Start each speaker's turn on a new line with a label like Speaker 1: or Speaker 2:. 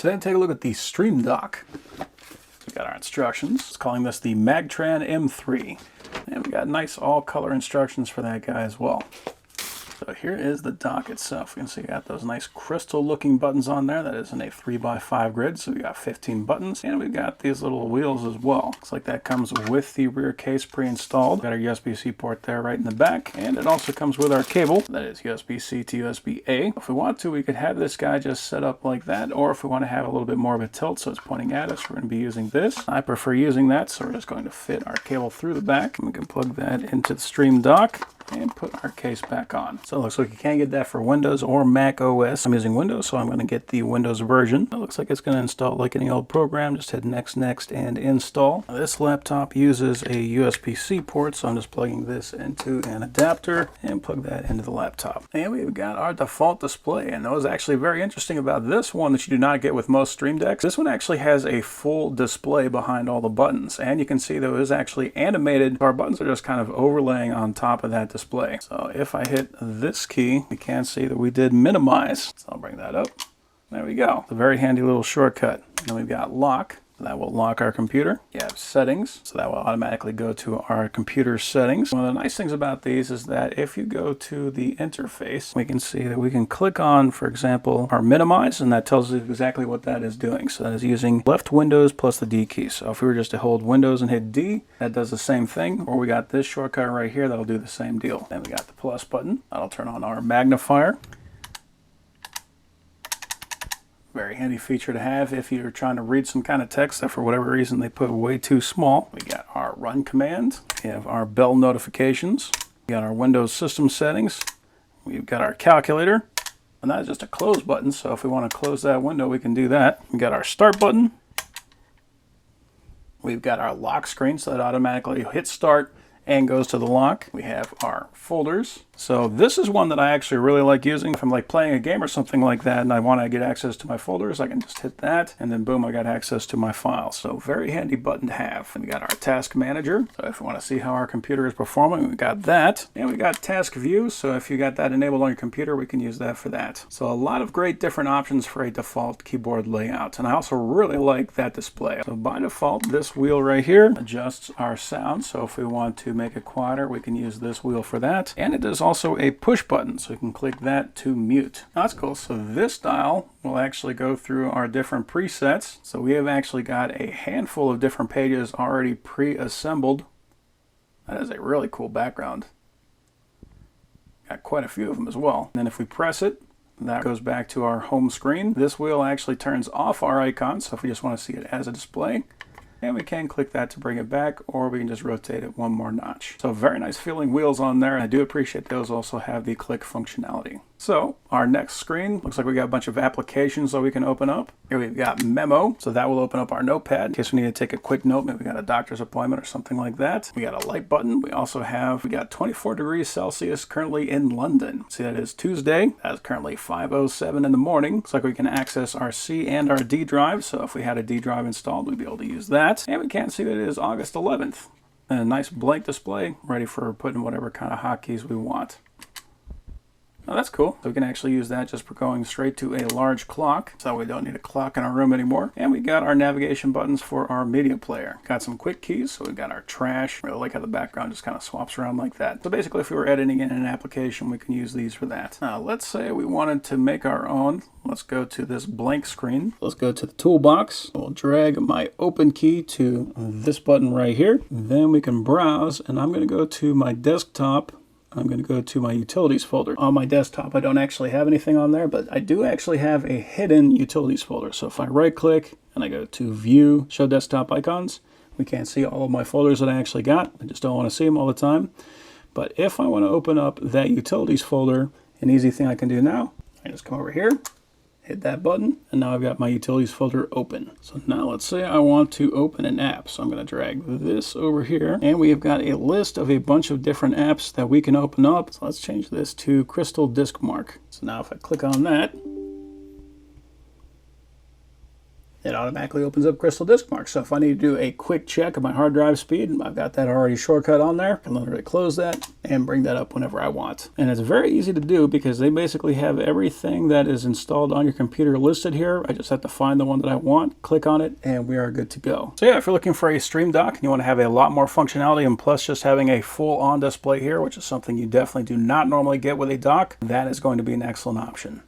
Speaker 1: So then take a look at the Stream Dock. We got our instructions. It's calling this the Megtran M3. And we got nice all-color instructions for that guy as well. So here is the dock itself. You can see you got those nice crystal-looking buttons on there. That is in a 3x5 grid, so we got 15 buttons. And we've got these little wheels as well. Looks like that comes with the rear case pre-installed. Got our USB-C port there right in the back. And it also comes with our cable. That is USB-C to USB-A. If we want to, we could have this guy just set up like that. Or if we want to have a little bit more of a tilt so it's pointing at us, we're going to be using this. I prefer using that, so we're just going to fit our cable through the back. And we can plug that into the Stream Dock and put our case back on. So it looks like you can get that for Windows or Mac OS. I'm using Windows, so I'm going to get the Windows version. It looks like it's going to install like any old program. Just hit next, and install. Now, this laptop uses a USB-C port, so I'm just plugging this into an adapter and plug that into the laptop. And we've got our default display. And what was actually very interesting about this one that you do not get with most Stream Decks, this one actually has a full display behind all the buttons. And you can see that it was actually animated. Our buttons are just kind of overlaying on top of that display. So if I hit this key, you can see that we did minimize. So I'll bring that up. There we go. It's a very handy little shortcut. And then we've got lock. That will lock our computer. You have settings, so that will automatically go to our computer settings. One of the nice things about these is that if you go to the interface, we can see that we can click on, for example, our minimize, and that tells us exactly what that is doing. So that is using left Windows plus the D key. So if we were just to hold Windows and hit D, that does the same thing. Or we got this shortcut right here that'll do the same deal. Then we got the plus button. That'll turn on our magnifier. Very handy feature to have if you're trying to read some kind of text that for whatever reason they put way too small. We got our run command. We have our bell notifications. We got our Windows system settings. We've got our calculator. And that is just a close button, so if we want to close that window, we can do that. We got our start button. We've got our lock screen, so that automatically hits start and goes to the lock. We have our folders. So this is one that I actually really like using. If I'm like playing a game or something like that and I want to get access to my folders, I can just hit that and then boom, I got access to my files. So very handy button to have. And we got our task manager. So if we want to see how our computer is performing, we got that. And we got task view. So if you got that enabled on your computer, we can use that for that. So a lot of great different options for a default keyboard layout. And I also really like that display. So by default, this wheel right here adjusts our sound. So if we want to make it quieter, we can use this wheel for that. And it is also a push button, so you can click that to mute. Now, that's cool. So this dial will actually go through our different presets. So we have actually got a handful of different pages already pre-assembled. That is a really cool background. Got quite a few of them as well. And then if we press it, that goes back to our home screen. This wheel actually turns off our icon, so if we just want to see it as a display, and we can click that to bring it back, or we can just rotate it one more notch. So very nice feeling wheels on there. I do appreciate those also have the click functionality. So our next screen, looks like we got a bunch of applications that we can open up. Here we've got memo, so that will open up our notepad in case we need to take a quick note. Maybe we got a doctor's appointment or something like that. We got a light button. We got 24 degrees Celsius currently in London. See, that is Tuesday. That is currently 5:07 in the morning. Looks like we can access our C and our D drive. So if we had a D drive installed, we'd be able to use that. And we can see that it is August 11th. And a nice blank display, ready for putting whatever kind of hotkeys we want. Oh, that's cool. So we can actually use that just for going straight to a large clock. So we don't need a clock in our room anymore. And we got our navigation buttons for our media player. Got some quick keys. So we've got our trash. I really like how the background just kind of swaps around like that. So basically, if we were editing in an application, we can use these for that. Now, let's say we wanted to make our own. Let's go to this blank screen. Let's go to the toolbox. We'll drag my open key to this button right here. Then we can browse, and I'm going to go to my desktop. I'm going to go to my utilities folder. On my desktop, I don't actually have anything on there, but I do actually have a hidden utilities folder. So if I right click and I go to view, show desktop icons, we can't see all of my folders that I actually got. I just don't want to see them all the time. But if I want to open up that utilities folder, an easy thing I can do now, I just come over here, hit that button, and now I've got my utilities folder open. So now let's say I want to open an app. So I'm going to drag this over here, and we've got a list of a bunch of different apps that we can open up. So let's change this to Crystal Disk Mark. So now if I click on that, it automatically opens up crystal disk marks. So if I need to do a quick check of my hard drive speed, I've got that already shortcut on there. I can literally close that and bring that up whenever I want. And it's very easy to do because they basically have everything that is installed on your computer listed here. I just have to find the one that I want, click on it, and we are good to go. So yeah, if you're looking for a stream dock and you want to have a lot more functionality and plus just having a full on display here, which is something you definitely do not normally get with a dock, that is going to be an excellent option.